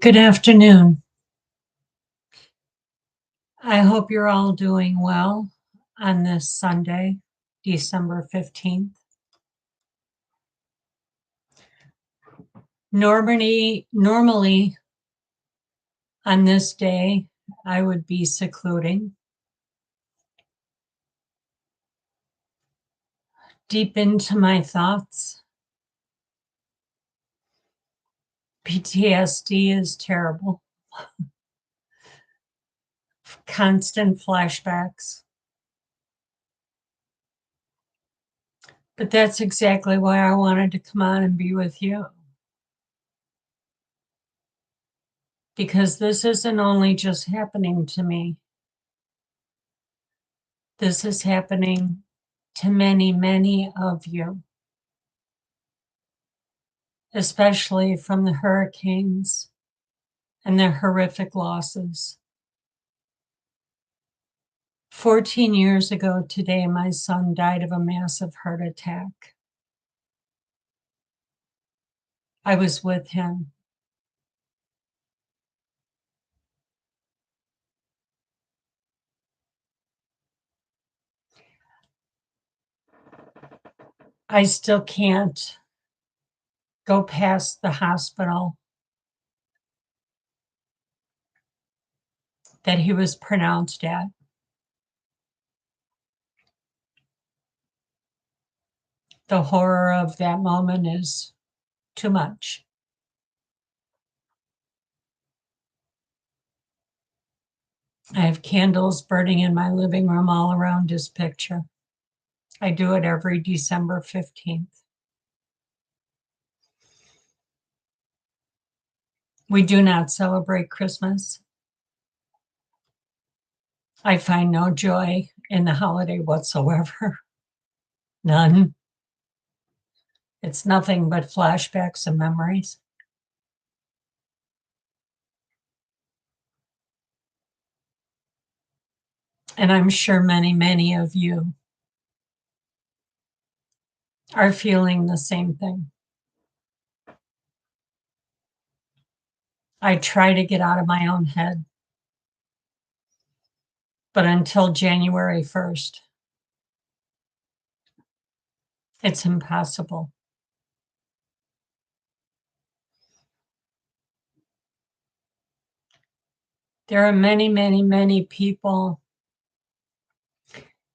Good afternoon. I hope you're all doing well on this Sunday, December 15th. Normally on this day, I would be secluding deep into my thoughts. PTSD is terrible. Constant flashbacks. But that's exactly why I wanted to come on and be with you. Because this isn't only just happening to me. This is happening to many, many of you, especially from the hurricanes and their horrific losses. 14 years ago today, my son died of a massive heart attack. I was with him. I still can't go past the hospital that he was pronounced at. The horror of that moment is too much. I have candles burning in my living room all around his picture. I do it every December 15th. We do not celebrate Christmas. I find no joy in the holiday whatsoever. None. It's nothing but flashbacks and memories. And I'm sure many, many of you are feeling the same thing. I try to get out of my own head, but until January 1st, it's impossible. There are many, many, many people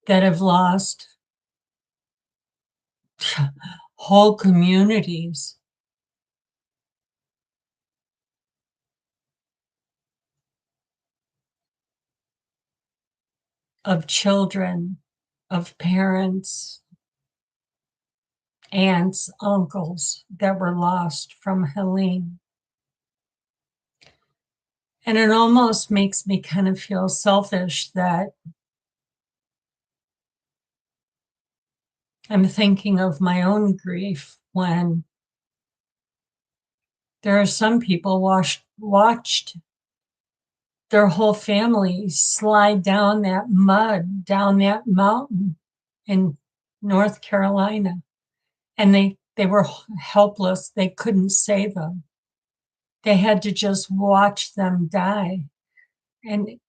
that have lost whole communities. Of children, of parents, aunts, uncles that were lost from Helene. And it almost makes me kind of feel selfish that I'm thinking of my own grief when there are some people watched their whole family slide down that mud, down that mountain in North Carolina. And they were helpless. They couldn't save them. They had to just watch them die. And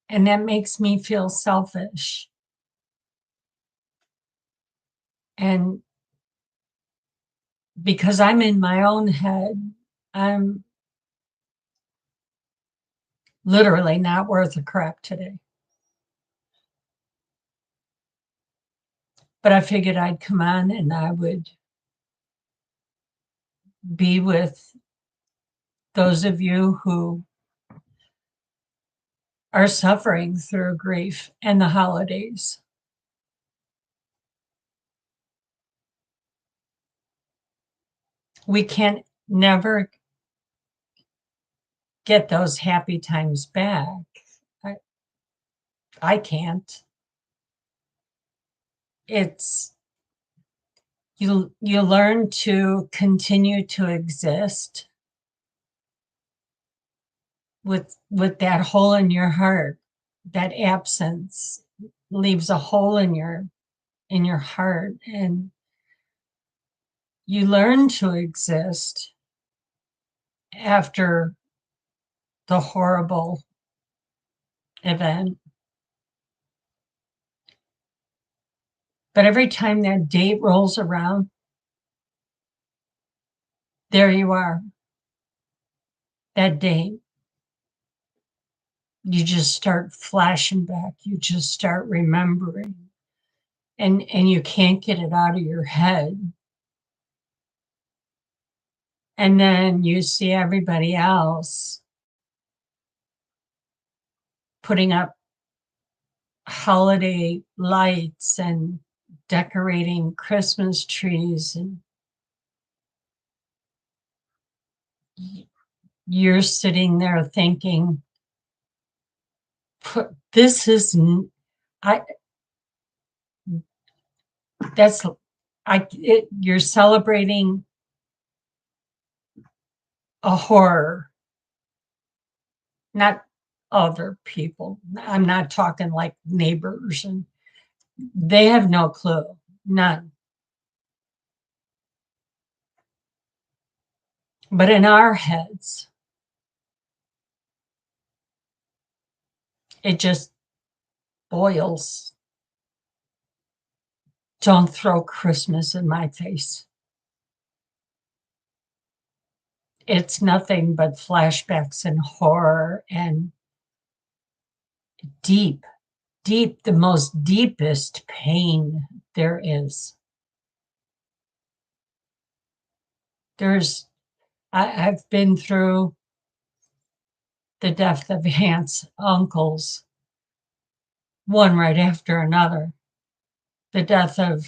that makes me feel selfish. And because I'm in my own head, I'm literally not worth a crap today. But I figured I'd come on and I would be with those of you who are suffering through grief and the holidays. We can't never get those happy times back. I can't. It's you learn to continue to exist with that hole in your heart. That absence leaves a hole in your heart, and you learn to exist after the horrible event. But every time that date rolls around, there you are. That date. You just start flashing back. You just start remembering. And you can't get it out of your head. And then you see everybody else putting up holiday lights and decorating Christmas trees, and you're sitting there thinking, this is, you're celebrating a horror, not other people. I'm not talking like neighbors, and they have no clue, none. But in our heads, it just boils. Don't throw Christmas in my face. It's nothing but flashbacks and horror and deep, the most deepest pain there is. I've been through the death of aunts, uncles, one right after another, the death of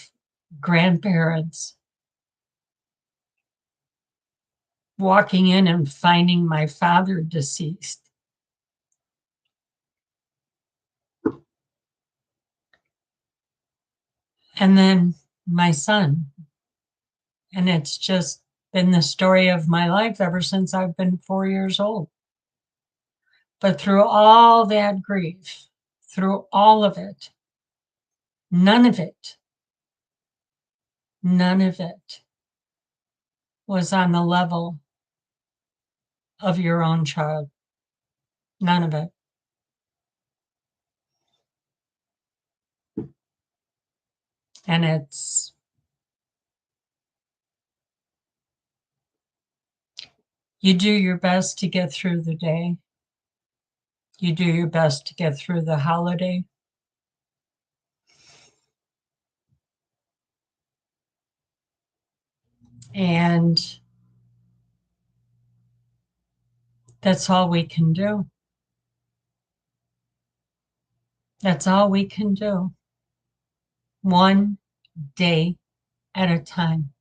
grandparents, walking in and finding my father deceased. And then my son. And it's just been the story of my life ever since I've been 4 years old. But through all that grief, through all of it, none of it was on the level of your own child. None of it. And you do your best to get through the day. You do your best to get through the holiday. And that's all we can do. That's all we can do. One day at a time.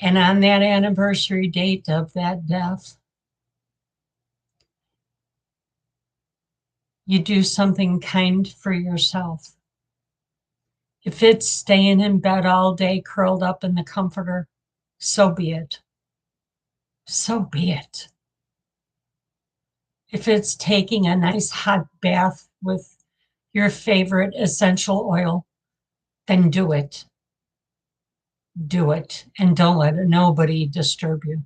And on that anniversary date of that death, you do something kind for yourself. If it's staying in bed all day, curled up in the comforter, so be it. So be it. If it's taking a nice hot bath with your favorite essential oil, then do it. Do it. And don't let nobody disturb you.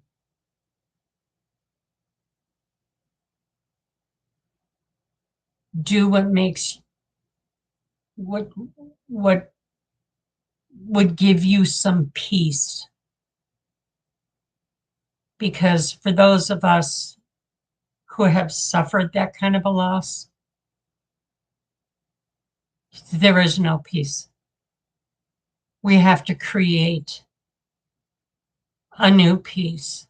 Do what makes, what would give you some peace. Because for those of us who have suffered that kind of a loss, there is no peace. We have to create a new peace.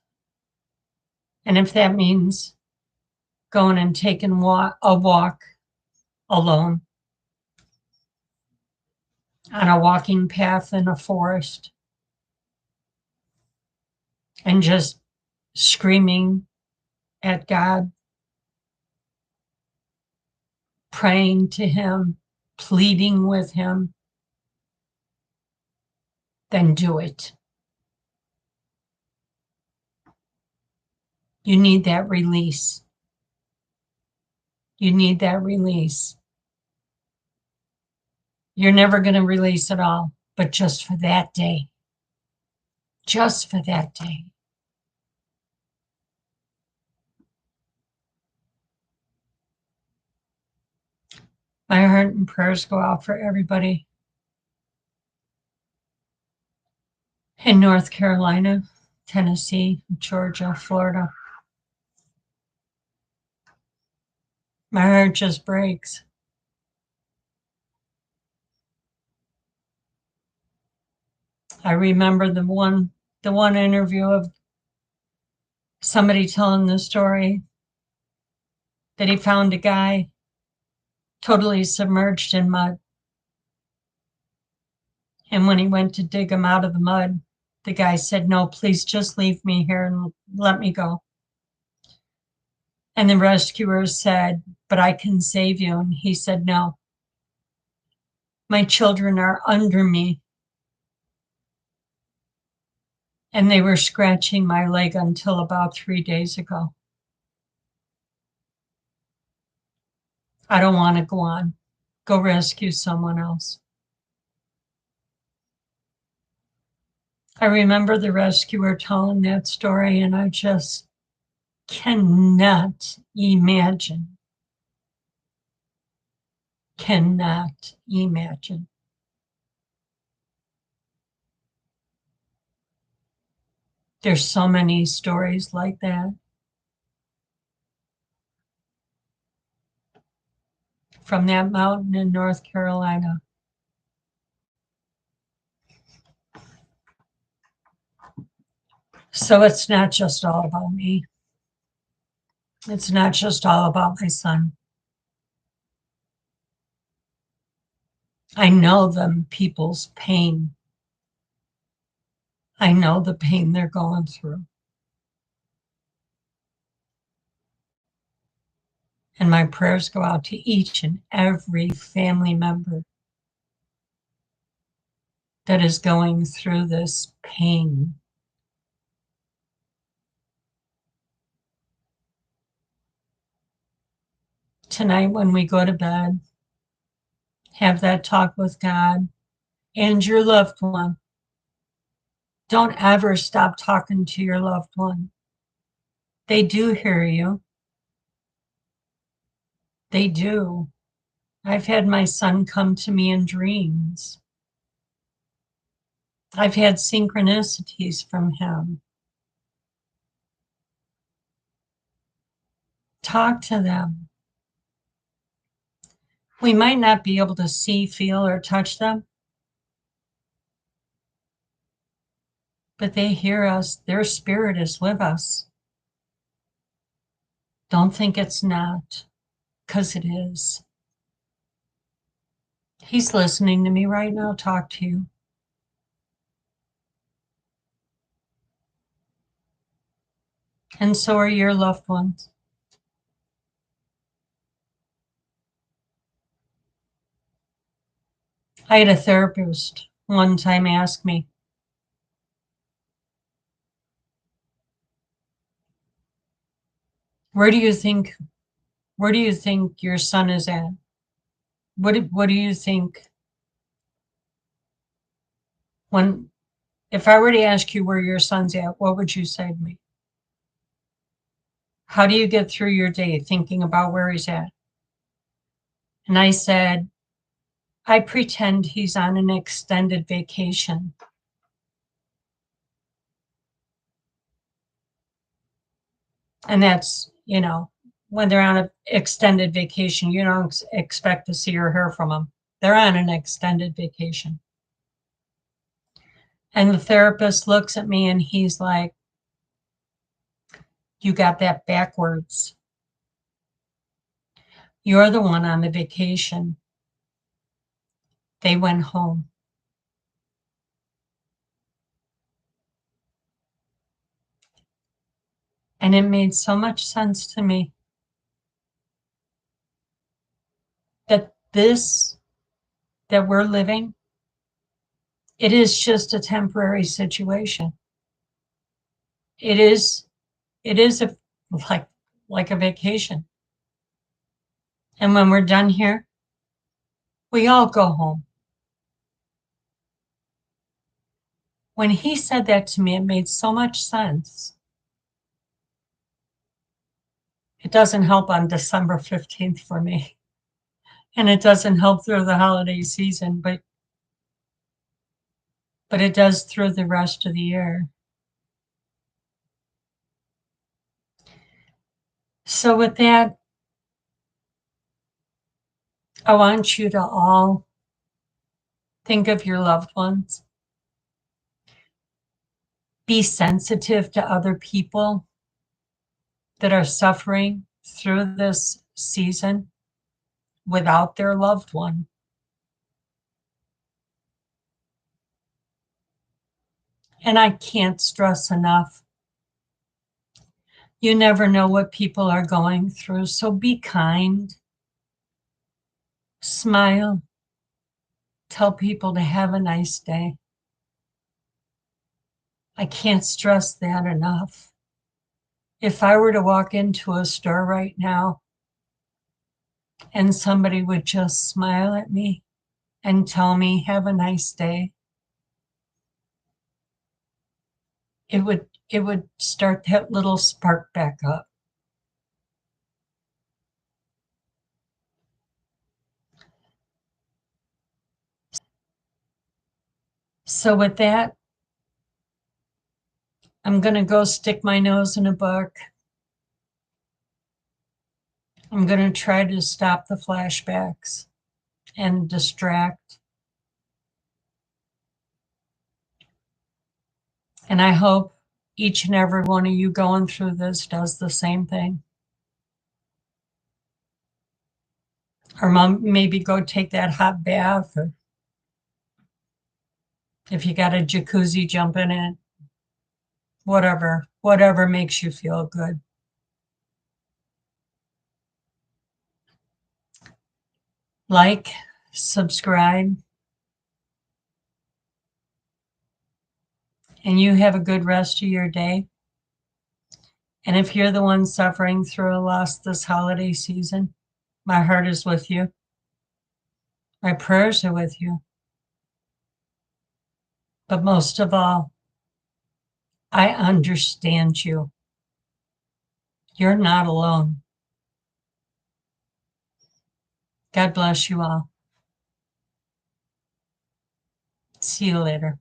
And if that means going and taking a walk alone on a walking path in a forest and just screaming at God, praying to Him, pleading with Him, then do it. You need that release. You need that release. You're never going to release it all, but just for that day. Just for that day. My heart and prayers go out for everybody in North Carolina, Tennessee, Georgia, Florida. My heart just breaks. I remember the one interview of somebody telling the story that he found a guy totally submerged in mud. And when he went to dig him out of the mud, the guy said, "No, please just leave me here and let me go." And the rescuers said, "But I can save you." And he said, "No, my children are under me." And they were scratching my leg until about 3 days ago. I don't want to go on. Go rescue someone else. I remember the rescuer telling that story, and I just cannot imagine. Cannot imagine. There's so many stories like that from that mountain in North Carolina. So it's not just all about me. It's not just all about my son. I know them people's pain. I know the pain they're going through. And my prayers go out to each and every family member that is going through this pain. Tonight, when we go to bed, have that talk with God and your loved one. Don't ever stop talking to your loved one. They do hear you. They do. I've had my son come to me in dreams. I've had synchronicities from him. Talk to them. We might not be able to see, feel, or touch them, but they hear us. Their spirit is with us. Don't think it's not, because it is. He's listening to me right now talk to you. And so are your loved ones. I had a therapist one time ask me, where do you think your son is at? What do you think when if I were to ask you where your son's at, what would you say to me? How do you get through your day thinking about where he's at? And I said, I pretend he's on an extended vacation. And that's, when they're on an extended vacation, you don't expect to see or hear from them. They're on an extended vacation. And the therapist looks at me and he's like, you got that backwards. You're the one on the vacation. They went home. And it made so much sense to me that that we're living, it is just a temporary situation. It is a like a vacation. And when we're done here, we all go home. When he said that to me, it made so much sense. It doesn't help on December 15th for me. And it doesn't help through the holiday season, but it does through the rest of the year. So with that, I want you to all think of your loved ones. Be sensitive to other people that are suffering through this season without their loved one. And I can't stress enough, you never know what people are going through. So be kind, smile, tell people to have a nice day. I can't stress that enough. If I were to walk into a store right now and somebody would just smile at me and tell me, have a nice day, it would start that little spark back up. So with that, I'm going to go stick my nose in a book. I'm going to try to stop the flashbacks and distract. And I hope each and every one of you going through this does the same thing. Or maybe go take that hot bath, or if you got a jacuzzi, jump in it. Whatever makes you feel good. Like, subscribe, and you have a good rest of your day. And if you're the one suffering through a loss this holiday season, my heart is with you. My prayers are with you. But most of all, I understand you. You're not alone. God bless you all. See you later.